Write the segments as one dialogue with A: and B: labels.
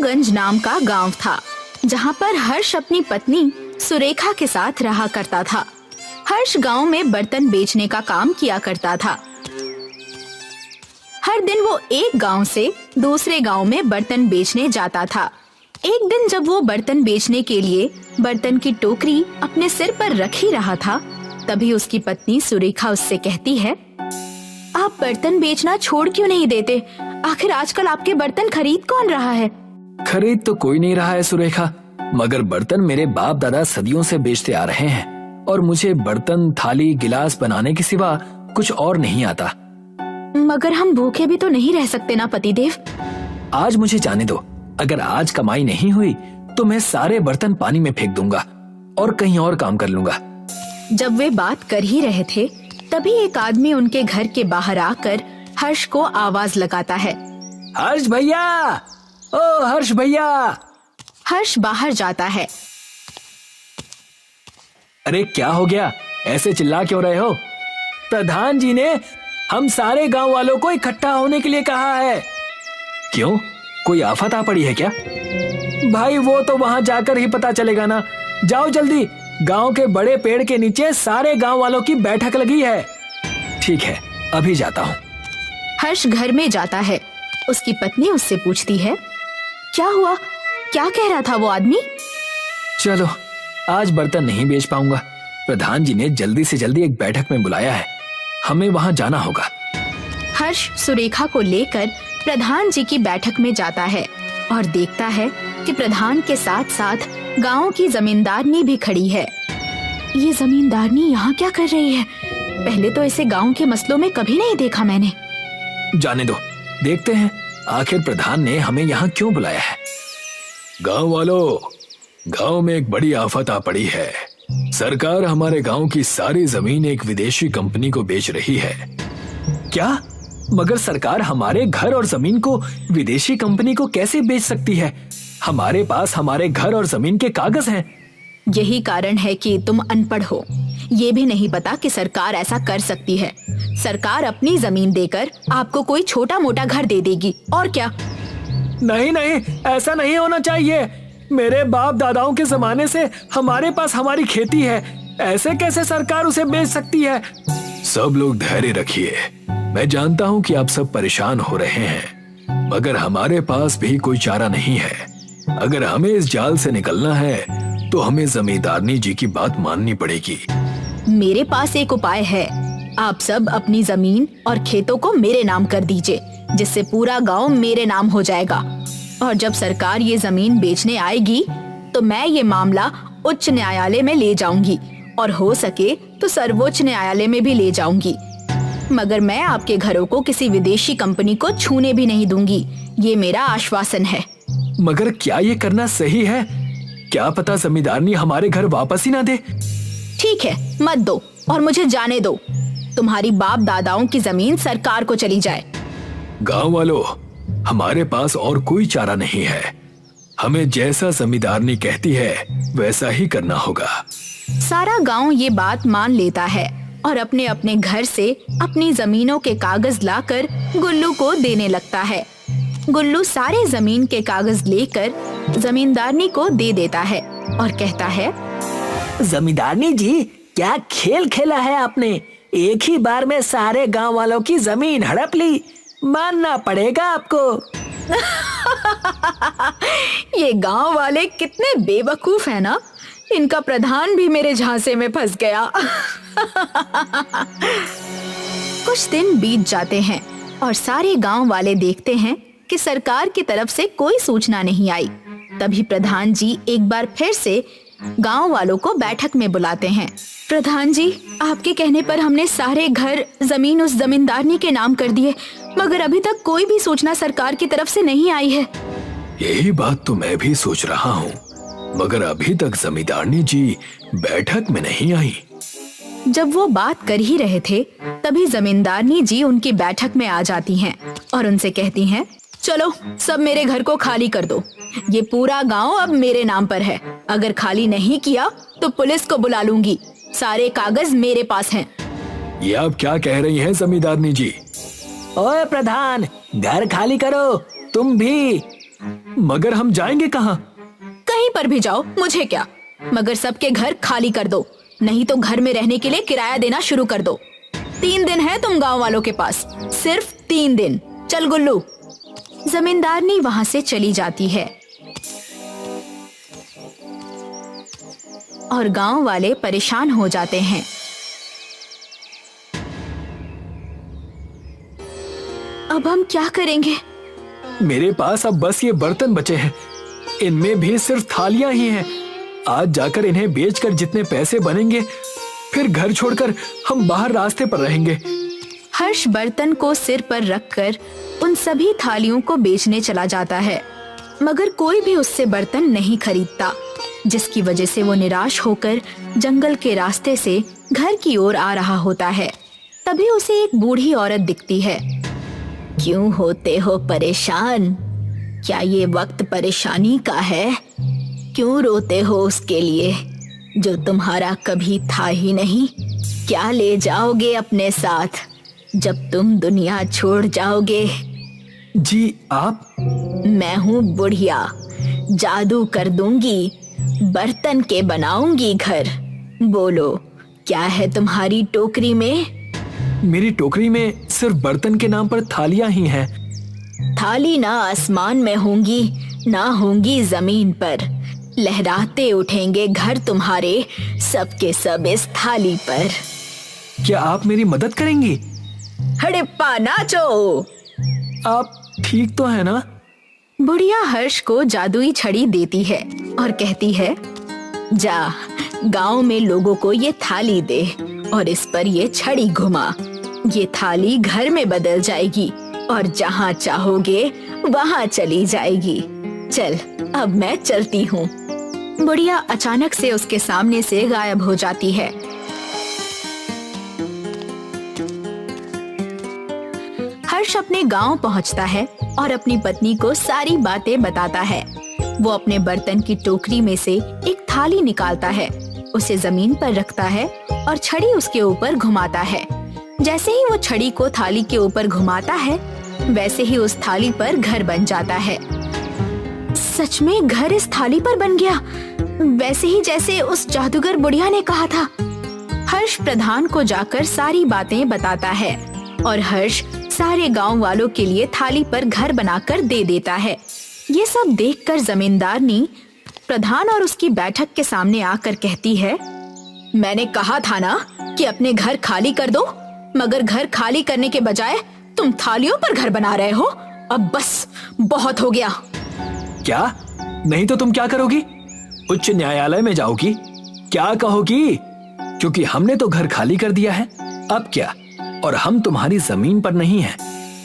A: गुल्लूगंज नाम का गांव था, जहां पर हर्ष अपनी पत्नी सुरेखा के साथ रहा करता था। हर्ष गांव में बर्तन बेचने का काम किया करता था। हर दिन वो एक गांव से दूसरे गांव में बर्तन बेचने जाता था। एक दिन जब वो बर्तन बेचने के लिए बर्तन की टोकरी अपने सिर पर रख ही रहा था, तभी उसकी पत्नी सुरेखा उससे कहती है, आप बर्तन बेचना छोड़ क्यों नहीं देते? आखिर आजकल आपके बर्तन खरीद कौन रहा है?
B: खरीद तो कोई नहीं रहा है सुरेखा, मगर बर्तन मेरे बाप दादा सदियों से बेचते आ रहे हैं और मुझे बर्तन, थाली, गिलास बनाने के सिवा कुछ और नहीं आता।
A: मगर हम भूखे भी तो नहीं रह सकते ना पतिदेव।
B: आज मुझे जाने दो, अगर आज कमाई नहीं हुई तो मैं सारे बर्तन पानी में फेंक दूंगा और कहीं और काम कर लूंगा।
A: जब वे बात कर ही रहे थे, तभी एक आदमी उनके घर के बाहर आकर हर्ष को आवाज लगाता है,
B: हर्ष भैया, ओ हर्ष भैया।
A: हर्ष बाहर जाता है।
B: अरे क्या हो गया, ऐसे चिल्ला क्यों रहे हो? प्रधान जी ने हम सारे गांव वालों को इकट्ठा होने के लिए कहा है। क्यों, कोई आफत आ पड़ी है क्या? भाई वो तो वहां जाकर ही पता चलेगा ना। जाओ जल्दी, गांव के बड़े पेड़ के नीचे सारे गांव वालों की बैठक लगी है। ठीक है, अभी जाता हूँ।
A: हर्ष घर में जाता है। उसकी पत्नी उससे पूछती है, क्या हुआ, क्या कह रहा था वो आदमी?
B: चलो, आज बर्तन नहीं बेच पाऊंगा। प्रधान जी ने जल्दी से जल्दी एक बैठक में बुलाया है, हमें वहां जाना होगा।
A: हर्ष सुरेखा को लेकर प्रधान जी की बैठक में जाता है और देखता है कि प्रधान के साथ साथ गांव की जमींदारनी भी खड़ी है। ये जमींदारनी यहाँ क्या कर रही है? पहले तो इसे गांव के मसलों में कभी नहीं देखा मैंने।
B: जाने दो, देखते हैं आखिर प्रधान ने हमें यहाँ क्यों बुलाया है। गांव वालों, गांव में एक बड़ी आफत आ पड़ी है। सरकार हमारे गांव की सारी जमीन एक विदेशी कंपनी को बेच रही है। क्या? मगर सरकार हमारे घर और जमीन को विदेशी कंपनी को कैसे बेच सकती है? हमारे पास हमारे घर और जमीन के कागज हैं।
A: यही कारण है कि तुम अनपढ़ हो। ये भी नहीं पता कि सरकार ऐसा कर सकती है। सरकार अपनी जमीन देकर आपको कोई छोटा मोटा घर दे देगी, और क्या।
B: नहीं नहीं, ऐसा नहीं होना चाहिए। मेरे बाप दादाओं के जमाने से हमारे पास हमारी खेती है, ऐसे कैसे सरकार उसे बेच सकती है? सब लोग धैर्य रखिए। मैं जानता हूँ कि आप सब परेशान हो रहे हैं, मगर हमारे पास भी कोई चारा नहीं है। अगर हमें इस जाल से निकलना है तो हमें जमींदारनी जी की बात माननी पड़ेगी।
A: मेरे पास एक उपाय है। आप सब अपनी जमीन और खेतों को मेरे नाम कर दीजिए, जिससे पूरा गांव मेरे नाम हो जाएगा। और जब सरकार ये जमीन बेचने आएगी तो मैं ये मामला उच्च न्यायालय में ले जाऊंगी और हो सके तो सर्वोच्च न्यायालय में भी ले जाऊंगी। मगर मैं आपके घरों को किसी विदेशी कंपनी को छूने भी नहीं दूंगी, ये मेरा आश्वासन है।
B: मगर क्या ये करना सही है? क्या पता जमींदारनी हमारे घर वापस ही ना दे।
A: ठीक है, मत दो और मुझे जाने दो। तुम्हारी बाप दादाओं की जमीन सरकार को चली जाए।
B: गांव वालों, हमारे पास और कोई चारा नहीं है। हमें जैसा जमींदारनी कहती है वैसा ही करना होगा।
A: सारा गांव ये बात मान लेता है और अपने अपने घर से अपनी जमीनों के कागज लाकर गुल्लू को देने लगता है। गुल्लू सारे जमीन के कागज लेकर जमींदारनी को दे देता है और कहता है,
C: जमींदारनी जी, क्या खेल खेला है आपने? एक ही बार में सारे गांव वालों की जमीन हड़प ली। मानना पड़ेगा आपको।
A: ये गांव वाले कितने बेवकूफ हैं ना। इनका प्रधान भी मेरे झांसे में फंस गया। कुछ दिन बीत जाते हैं और सारे गांव वाले देखते हैं कि सरकार की तरफ से कोई सूचना नहीं आई। तभी प्रधान जी एक बार फिर से गांव वालों को बैठक में बुलाते हैं। प्रधान जी, आपके कहने पर हमने सारे घर जमीन उस जमींदारनी के नाम कर दिए, मगर अभी तक कोई भी सूचना सरकार की तरफ से नहीं आई है।
B: यही बात तो मैं भी सोच रहा हूँ, मगर अभी तक जमींदारनी जी बैठक में नहीं आई।
A: जब वो बात कर ही रहे थे, तभी जमींदारनी जी उनकी बैठक में आ जाती हैं और उनसे कहती हैं, चलो सब मेरे घर को खाली कर दो। ये पूरा गांव अब मेरे नाम पर है। अगर खाली नहीं किया तो पुलिस को बुला लूंगी। सारे कागज मेरे पास हैं।
B: ये आप क्या कह रही हैं जमींदारनी जी?
C: ओए प्रधान, घर खाली करो। तुम भी, तुम्हारी जमीन सरकार को चली जाएगी।
B: ये आप क्या कह रही हैं जमींदारनी जी?
C: ओए प्रधान, घर खाली करो। तुम भी, तुम्हारी जमीन सरकार को चली जाएगी।
B: मगर हम जाएंगे कहाँ?
A: कहीं पर भी जाओ, मुझे क्या, मगर सबके घर खाली कर दो, नहीं तो घर में रहने के लिए किराया देना शुरू कर दो। 3 दिन है तुम गांव वालों के पास, सिर्फ 3 दिन। चल गुल्लू। जमींदारनी वहां से चली जाती है और गांव वाले परेशान हो जाते हैं। अब हम क्या करेंगे?
B: मेरे पास अब बस ये बर्तन बचे हैं, इनमें भी सिर्फ थालियां ही हैं। आज जाकर इन्हें बेचकर जितने पैसे बनेंगे, फिर घर छोड़कर हम बाहर रास्ते पर रहेंगे।
A: हर्ष बर्तन को सिर पर रखकर उन सभी थालियों को बेचने चला जाता है, मगर कोई भी उससे बर्तन नहीं खरीदता, जिसकी वजह से वो निराश होकर जंगल के रास्ते से घर की ओर आ रहा होता है। तभी उसे एक बूढ़ी औरत दिखती है। क्यों होते हो परेशान? क्या ये वक्त परेशानी का है? क्यों रोते हो उसके लिए जो तुम्हारा कभी था ही नहीं? क्या ले जाओगे अपने साथ जब तुम दुनिया छोड़ जाओगे?
B: जी आप?
A: मैं हूँ बुढ़िया, जादू कर दूंगी, बर्तन के बनाऊंगी घर। बोलो, क्या है तुम्हारी टोकरी में?
B: मेरी टोकरी में सिर्फ बर्तन के नाम पर थालियां ही हैं।
A: थाली ना आसमान में होंगी, ना होंगी जमीन पर, लहराते उठेंगे घर तुम्हारे सबके सब इस थाली पर।
B: क्या आप मेरी मदद करेंगी?
A: हड़प्पा नाचो।
B: आप ठीक तो है ना?
A: बुढ़िया हर्ष को जादुई छड़ी देती है और कहती है, जा गांव में लोगों को ये थाली दे और इस पर ये छड़ी घुमा। ये थाली घर में बदल जाएगी और जहाँ चाहोगे वहाँ चली जाएगी। चल, अब मैं चलती हूँ। बुढ़िया अचानक से उसके सामने से गायब हो जाती है। हर्ष अपने गांव पहुंचता है और अपनी पत्नी को सारी बातें बताता है। वो अपने बर्तन की टोकरी में से एक थाली निकालता है, उसे जमीन पर रखता है और छड़ी उसके ऊपर घुमाता है। जैसे ही वो छड़ी को थाली के ऊपर घुमाता है, वैसे ही उस थाली पर घर बन जाता है। सच में घर इस थाली पर बन गया, वैसे ही जैसे उस जादूगर बुढ़िया ने कहा था। हर्ष प्रधान को जाकर सारी बातें बताता है और हर्ष सारे गांव वालों के लिए थाली पर घर बनाकर दे देता है। ये सब देखकर जमींदारनी प्रधान और उसकी बैठक के सामने आकर कहती है, मैंने कहा था ना कि अपने घर खाली कर दो, मगर घर खाली करने के बजाय तुम थालियों पर घर बना रहे हो। अब बस बहुत हो गया।
B: क्या? नहीं तो तुम क्या करोगी? उच्च न्यायालय में जाओगी? क्या कहोगी? क्योंकि हमने तो घर खाली कर दिया है, अब क्या? और हम तुम्हारी जमीन पर नहीं हैं।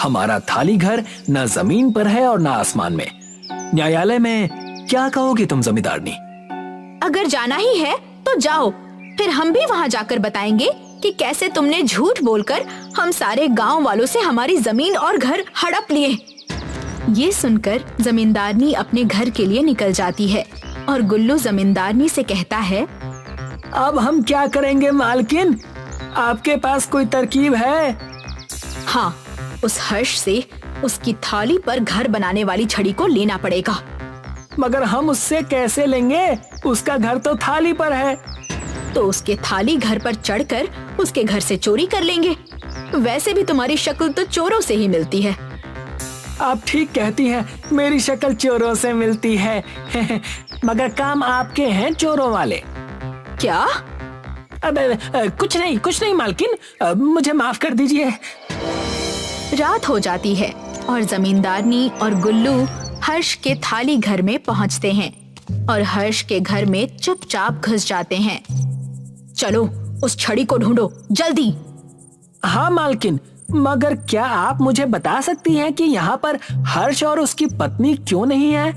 B: हमारा थाली घर न जमीन पर है और न आसमान में। न्यायालय में क्या कहोगी तुम जमींदारनी?
A: अगर जाना ही है तो जाओ, फिर हम भी वहाँ जाकर बताएंगे कि कैसे तुमने झूठ बोलकर हम सारे गांव वालों से हमारी जमीन और घर हड़प लिए। ये सुनकर जमींदारनी अपने घर के लिए निकल जाती है और गुल्लू जमींदारनी से कहता है,
C: अब हम क्या करेंगे मालकिन? आपके पास कोई तरकीब है?
A: हाँ, उस हर्ष से उसकी थाली पर घर बनाने वाली छड़ी को लेना पड़ेगा।
C: मगर हम उससे कैसे लेंगे? उसका घर तो थाली पर है।
A: तो उसके थाली घर पर चढ़कर उसके घर से चोरी कर लेंगे। वैसे भी तुम्हारी शक्ल तो चोरों से ही मिलती है।
C: आप ठीक कहती हैं, मेरी शक्ल चोरों से मिलती है। मगर काम आपके हैं चोरों वाले।
A: क्या?
C: कुछ नहीं मालकिन, मुझे माफ कर दीजिए।
A: रात हो जाती है और जमींदारनी और गुल्लू हर्ष के थाली घर में पहुंचते हैं और हर्ष के घर में चुपचाप घुस जाते हैं। चलो, उस छड़ी को ढूंढो जल्दी।
C: हाँ मालकिन, मगर क्या आप मुझे बता सकती हैं कि यहाँ पर हर्ष और उसकी पत्नी क्यों नहीं है?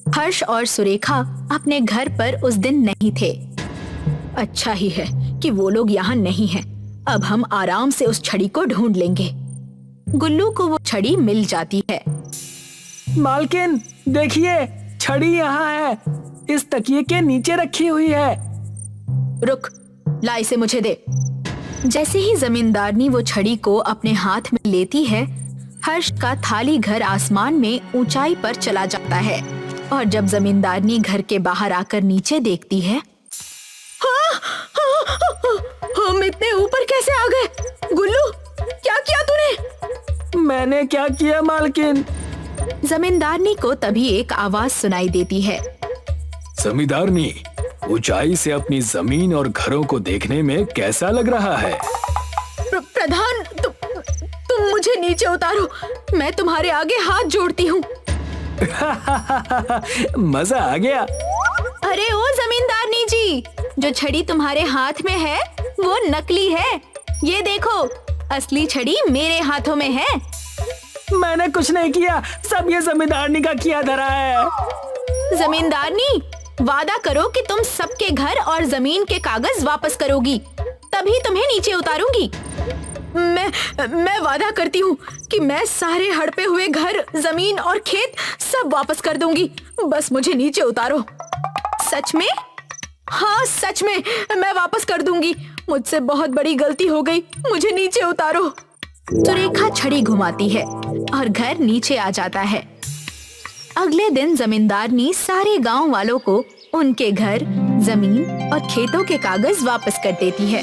A: हर्ष और सुरेखा अपने घर पर उस दिन नहीं थे। अच्छा ही है कि वो लोग यहाँ नहीं हैं। अब हम आराम से उस छड़ी को ढूंढ लेंगे। गुल्लू को वो छड़ी मिल जाती है।
C: मालकिन देखिए, छड़ी यहाँ है, इस तकिए के नीचे रखी हुई है।
A: रुक, ला इसे मुझे दे। जैसे ही जमींदारनी वो छड़ी को अपने हाथ में लेती है, हर्ष का थाली घर आसमान में ऊंचाई पर चला जाता है और जब जमींदारनी घर के बाहर आकर नीचे देखती है, हम इतने ऊपर कैसे आ गए? गुल्लू, क्या किया तूने?
C: मैंने क्या किया मालकिन?
A: जमींदारनी को तभी एक आवाज सुनाई देती है।
B: जमींदारनी, ऊंचाई से अपनी जमीन और घरों को देखने में कैसा लग रहा है?
A: प्रधान, तुम मुझे नीचे उतारो, मैं तुम्हारे आगे हाथ जोड़ती हूँ।
C: मजा आ गया।
A: अरे ओ जमींदारनी जी, जो छड़ी तुम्हारे हाथ में है वो नकली है। ये देखो, असली छड़ी मेरे हाथों में है।
C: मैंने कुछ नहीं किया, सब ये जमींदारनी का किया धरा है।
A: जमींदारनी, वादा करो कि तुम सबके घर और जमीन के कागज वापस करोगी, तभी तुम्हें नीचे उतारूंगी। मैं वादा करती हूँ कि मैं सारे हड़पे हुए घर, जमीन और खेत सब वापस कर दूंगी, बस मुझे नीचे उतारो। सच में? हाँ सच में, मैं वापस कर दूंगी। मुझसे बहुत बड़ी गलती हो गई, मुझे नीचे उतारो। सुरेखा छड़ी घुमाती है और घर नीचे आ जाता है। अगले दिन जमींदारनी सारे गांव वालों को उनके घर, जमीन और खेतों के कागज वापस कर देती है।